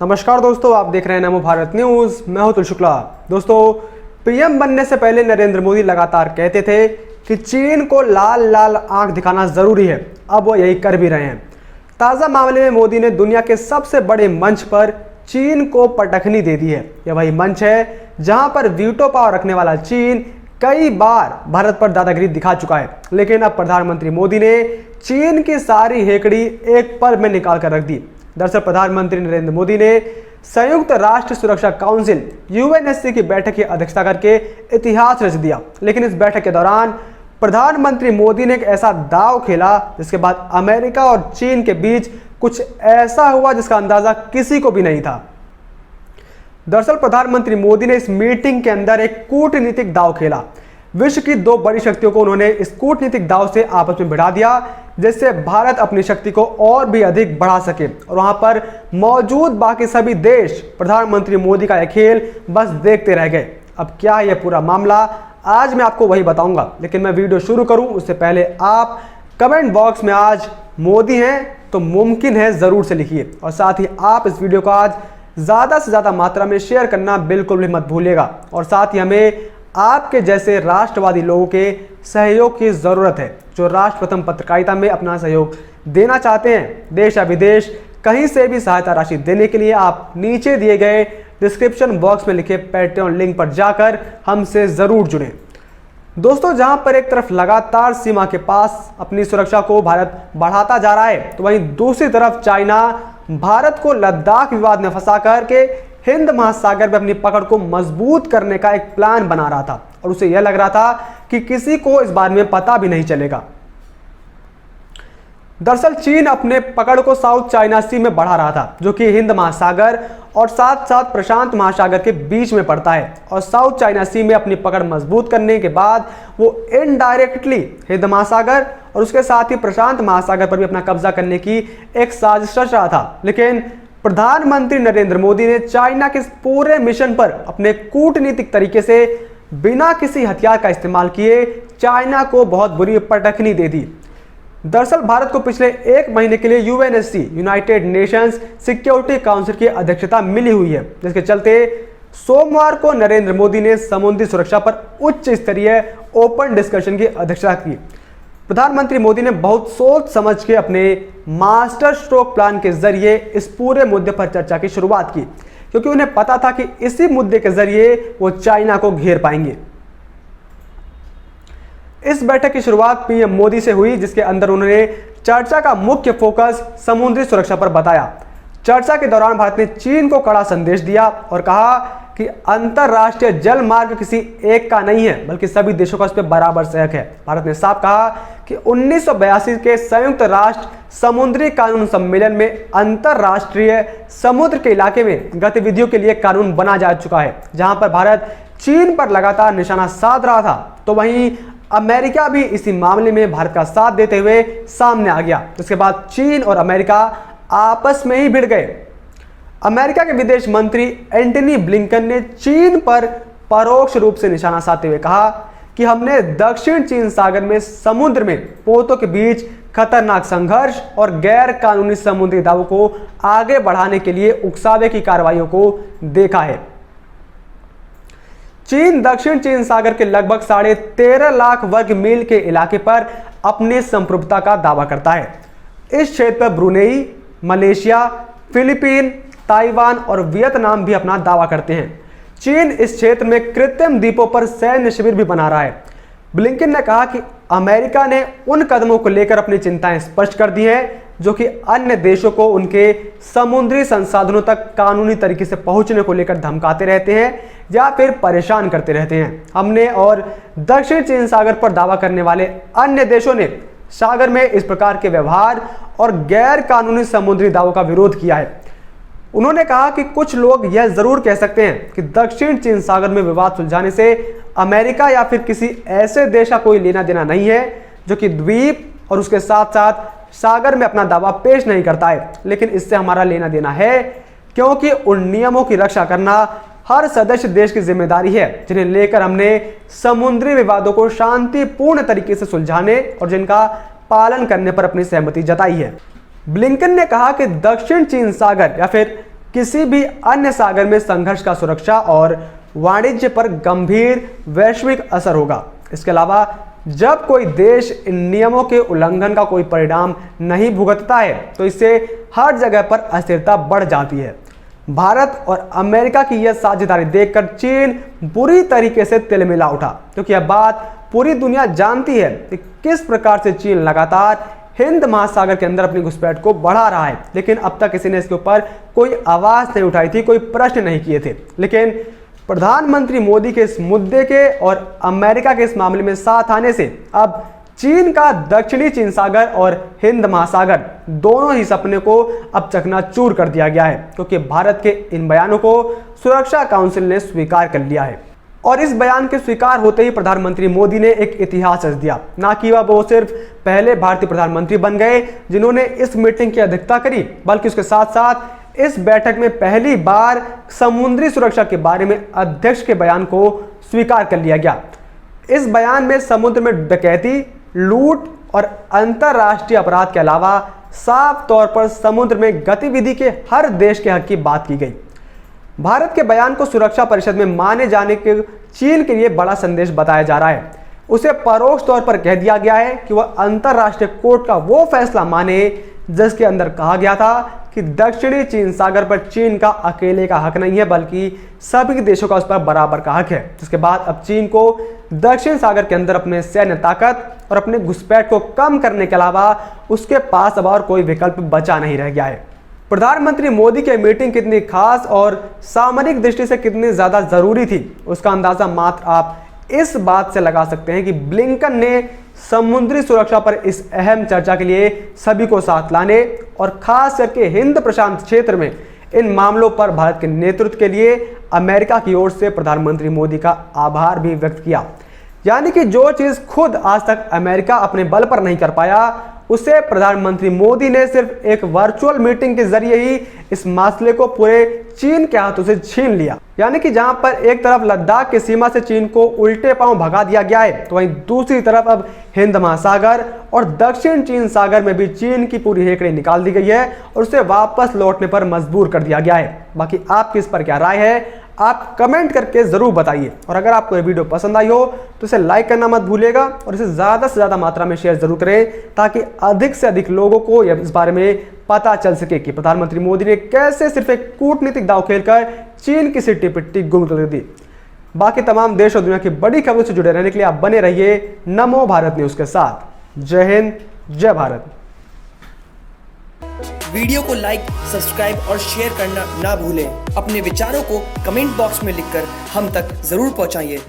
नमस्कार दोस्तों, आप देख रहे हैं नमो भारत न्यूज। मैं हूं तुल शुक्ला। दोस्तों, पीएम बनने से पहले नरेंद्र मोदी लगातार कहते थे कि चीन को लाल लाल आंख दिखाना जरूरी है। अब वो यही कर भी रहे हैं। ताजा मामले में मोदी ने दुनिया के सबसे बड़े मंच पर चीन को पटखनी दे दी है। यह वही मंच है जहां पर वीटो पावर रखने वाला चीन कई बार भारत पर दादागिरी दिखा चुका है। लेकिन अब प्रधानमंत्री मोदी ने चीन की सारी हेकड़ी एक पल में निकाल कर रख दी। दरअसल प्रधानमंत्री नरेंद्र मोदी ने संयुक्त राष्ट्र सुरक्षा काउंसिल यूएनएससी की बैठक की अध्यक्षता करके इतिहास रच दिया। लेकिन इस बैठक के दौरान प्रधानमंत्री मोदी ने एक ऐसा दांव खेला जिसके बाद अमेरिका और चीन के बीच कुछ ऐसा हुआ जिसका अंदाजा किसी को भी नहीं था। दरअसल प्रधानमंत्री मोदी ने इस मीटिंग के अंदर एक कूटनीतिक दांव खेला। विश्व की दो बड़ी शक्तियों को उन्होंने इस कूटनीतिक दांव से आपस में भिड़ा दिया, जिससे भारत अपनी शक्ति को और भी अधिक बढ़ा सके। और वहां पर मौजूद बाकी सभी देश प्रधानमंत्री मोदी का यह खेल बस देखते रह गए। अब क्या है यह पूरा मामला, आज मैं आपको वही बताऊंगा। लेकिन मैं वीडियो शुरू करूं उससे पहले आप कमेंट बॉक्स में आज मोदी हैं तो मुमकिन है जरूर से लिखिए। और साथ ही आप इस वीडियो को आज ज़्यादा से ज़्यादा मात्रा में शेयर करना बिल्कुल भी मत भूलिएगा। और साथ ही हमें आपके जैसे राष्ट्रवादी लोगों के सहयोग की ज़रूरत है जो राष्ट्र प्रथम पत्रकारिता में अपना सहयोग देना चाहते हैं। देश या विदेश कहीं से भी सहायता राशि देने के लिए आप नीचे दिए गए डिस्क्रिप्शन बॉक्स में लिखे पेट्रियन लिंक पर जाकर हमसे ज़रूर जुड़ें। दोस्तों, जहां पर एक तरफ लगातार सीमा के पास अपनी सुरक्षा को भारत बढ़ाता जा रहा है, तो वहीं दूसरी तरफ चाइना भारत को लद्दाख विवाद में फंसा करके हिंद महासागर में अपनी पकड़ को मजबूत करने का एक प्लान बना रहा था। और उसे यह लग रहा था कि किसी को इस बारे में पता भी नहीं चलेगा। दरअसल चीन अपने पकड़ को साउथ चाइना सी में बढ़ा रहा था, जो कि हिंद महासागर और साथ साथ प्रशांत महासागर के बीच में पड़ता है। और साउथ चाइना सी में अपनी पकड़ मजबूत करने के बाद वो इनडायरेक्टली हिंद महासागर और उसके साथ ही प्रशांत महासागर पर भी अपना कब्जा करने की एक साजिश रच रहा था। लेकिन प्रधानमंत्री नरेंद्र मोदी ने चाइना के इस पूरे मिशन पर अपने कूटनीतिक तरीके से बिना किसी हथियार का इस्तेमाल किए चाइना को बहुत बुरी पटखनी दे दी। दरअसल भारत को पिछले एक महीने के लिए UNSC United Nations security council की अध्यक्षता मिली हुई है, जिसके चलते सोमवार को नरेंद्र मोदी ने समुद्री सुरक्षा पर उच्च स्तरीय ओपन डिस्कशन की अध्यक्षता की। प्रधानमंत्री मोदी ने बहुत सोच समझ के अपने मास्टर स्ट्रोक प्लान के जरिए इस पूरे मुद्दे पर चर्चा की शुरुआत की, क्योंकि उन्हें पता था कि इसी मुद्दे के जरिए वो चाइना को घेर पाएंगे। इस बैठक की शुरुआत पीएम मोदी से हुई, जिसके अंदर उन्होंने चर्चा का मुख्य फोकस समुद्री सुरक्षा पर बताया। चर्चा के दौरान भारत ने चीन को कड़ा संदेश दिया और कहा कि अंतरराष्ट्रीय जल मार्ग किसी एक का नहीं है, बल्कि सभी देशों का इस पर बराबर से हक है। भारत ने साफ कहा कि 1982 के संयुक्त राष्ट्र समुद्री कानून सम्मेलन में अंतरराष्ट्रीय समुद्र के इलाके में गतिविधियों के लिए कानून बना जा चुका है, जहां पर भारत चीन पर लगातार निशाना साध रहा था। तो वहीं अमेरिका भी इसी मामले में भारत का साथ देते हुए सामने आ गया। जिसके बाद चीन और अमेरिका आपस में ही भिड़ गए। अमेरिका के विदेश मंत्री एंटनी ब्लिंकन ने चीन पर परोक्ष रूप से निशाना साधते हुए कहा कि हमने दक्षिण चीन सागर में समुद्र में पोतों के बीच खतरनाक संघर्ष और गैर कानूनी समुद्री दावों को आगे बढ़ाने के लिए उकसावे की कार्रवाइयों को देखा है। चीन दक्षिण चीन सागर के लगभग 13.5 लाख वर्ग मील के इलाके पर अपनी संप्रभुता का दावा करता है। इस क्षेत्र पर ब्रुनेई, मलेशिया, फिलीपीन, ताइवान और वियतनाम भी अपना दावा करते हैं। चीन इस क्षेत्र में कृत्रिम द्वीपों पर सैन्य शिविर भी बना रहा है। ब्लिंकन ने कहा कि अमेरिका ने उन कदमों को लेकर अपनी चिंताएं स्पष्ट कर दी हैं जो कि अन्य देशों को उनके समुद्री संसाधनों तक कानूनी तरीके से पहुंचने को लेकर धमकाते रहते हैं या फिर परेशान करते रहते हैं। हमने और दक्षिण चीन सागर पर दावा करने वाले अन्य देशों ने सागर में इस प्रकार के व्यवहार और गैर कानूनी समुद्री दावों का विरोध किया है। उन्होंने कहा कि कुछ लोग यह जरूर कह सकते हैं कि दक्षिण चीन सागर में विवाद सुलझाने से अमेरिका या फिर किसी ऐसे देश का कोई लेना देना नहीं है जो कि द्वीप और उसके साथ साथ सागर में अपना दावा पेश नहीं करता है। लेकिन इससे हमारा लेना देना है, क्योंकि उन नियमों की रक्षा करना हर सदस्य देश की जिम्मेदारी है जिन्हें लेकर हमने समुद्री विवादों को शांतिपूर्ण तरीके से सुलझाने और जिनका पालन करने पर अपनी सहमति जताई है। ब्लिंकन ने कहा कि दक्षिण चीन सागर या फिर किसी भी अन्य सागर में संघर्ष का सुरक्षा और वाणिज्य पर गंभीर वैश्विक असर होगा। इसके अलावा जब कोई देश इन नियमों के उल्लंघन का कोई परिणाम नहीं भुगतता है तो इससे हर जगह पर अस्थिरता बढ़ जाती है। भारत और अमेरिका की यह साझेदारी देखकर चीन बुरी तरीके से तिलमिला उठा, क्योंकि यह बात पूरी दुनिया जानती है कि किस प्रकार से चीन लगातार हिंद महासागर के अंदर अपनी घुसपैठ को बढ़ा रहा है। लेकिन अब तक किसी ने इसके ऊपर कोई आवाज नहीं उठाई थी, कोई प्रश्न नहीं किए थे। लेकिन प्रधानमंत्री मोदी के इस मुद्दे के और अमेरिका के इस मामले में साथ आने से अब चीन का दक्षिणी चीन सागर और हिंद महासागर दोनों ही सपने को अब चकनाचूर कर दिया गया है, क्योंकि भारत के इन बयानों को सुरक्षा काउंसिल ने स्वीकार कर लिया है। और इस बयान के स्वीकार होते ही प्रधानमंत्री मोदी ने एक इतिहास रच दिया। ना कि वो सिर्फ पहले भारतीय प्रधानमंत्री बन गए जिन्होंने इस मीटिंग की अध्यक्षता करी, बल्कि उसके साथ साथ इस बैठक में पहली बार समुद्री सुरक्षा के बारे में अध्यक्ष के बयान को स्वीकार कर लिया गया। इस बयान में समुद्र में डकैती, लूट और अंतरराष्ट्रीय अपराध के अलावा साफ तौर पर समुद्र में गतिविधि के हर देश के हक की बात की गई। भारत के बयान को सुरक्षा परिषद में माने जाने के चीन के लिए बड़ा संदेश बताया जा रहा है। उसे परोक्ष तौर पर कह दिया गया है कि वह अंतरराष्ट्रीय कोर्ट का वो फैसला माने जिसके अंदर कहा गया था कि दक्षिणी चीन सागर पर चीन का अकेले का हक नहीं है, बल्कि सभी देशों का उस पर बराबर का हक है। जिसके बाद अब चीन को दक्षिण सागर के अंदर अपने सैन्य ताकत और अपने घुसपैठ को कम करने के अलावा उसके पास अब और कोई विकल्प बचा नहीं रह गया है। प्रधानमंत्री मोदी की मीटिंग कितनी खास और सामरिक दृष्टि से कितनी ज्यादा जरूरी थी, उसका अंदाजा मात्र आप इस बात से लगा सकते हैं कि ब्लिंकन ने समुद्री सुरक्षा पर इस अहम चर्चा के लिए सभी को साथ लाने और खास करके हिंद प्रशांत क्षेत्र में इन मामलों पर भारत के नेतृत्व के लिए अमेरिका की ओर से प्रधानमंत्री मोदी का आभार भी व्यक्त किया। यानी कि जो चीज खुद आज तक अमेरिका अपने बल पर नहीं कर पाया, उसे प्रधानमंत्री मोदी ने सिर्फ एक वर्चुअल मीटिंग के जरिए ही इस मसले को पूरे चीन के हाथों से छीन लिया। यानी कि जहां पर एक तरफ लद्दाख की सीमा से चीन को उल्टे पांव भगा दिया गया है, तो वहीं दूसरी तरफ अब हिंद महासागर और दक्षिण चीन सागर में भी चीन की पूरी हेकड़ी निकाल दी गई है और उसे वापस लौटने पर मजबूर कर दिया गया है। बाकी आपकी इस पर क्या राय है, आप कमेंट करके जरूर बताइए। और अगर आपको ये वीडियो पसंद आई हो तो इसे लाइक करना मत भूलिएगा और इसे ज्यादा से ज्यादा मात्रा में शेयर जरूर करें, ताकि अधिक से अधिक लोगों को इस बारे में पता चल सके कि प्रधानमंत्री मोदी ने कैसे सिर्फ एक कूटनीतिक दांव खेलकर चीन की सिट्टी पिट्टी गुम कर दी। बाकी तमाम देश और दुनिया की बड़ी खबरों से जुड़े रहने के लिए आप बने रहिए नमो भारत न्यूज के साथ। जय हिंद, जय भारत। वीडियो को लाइक, सब्सक्राइब और शेयर करना ना भूलें। अपने विचारों को कमेंट बॉक्स में लिखकर हम तक जरूर पहुंचाइए।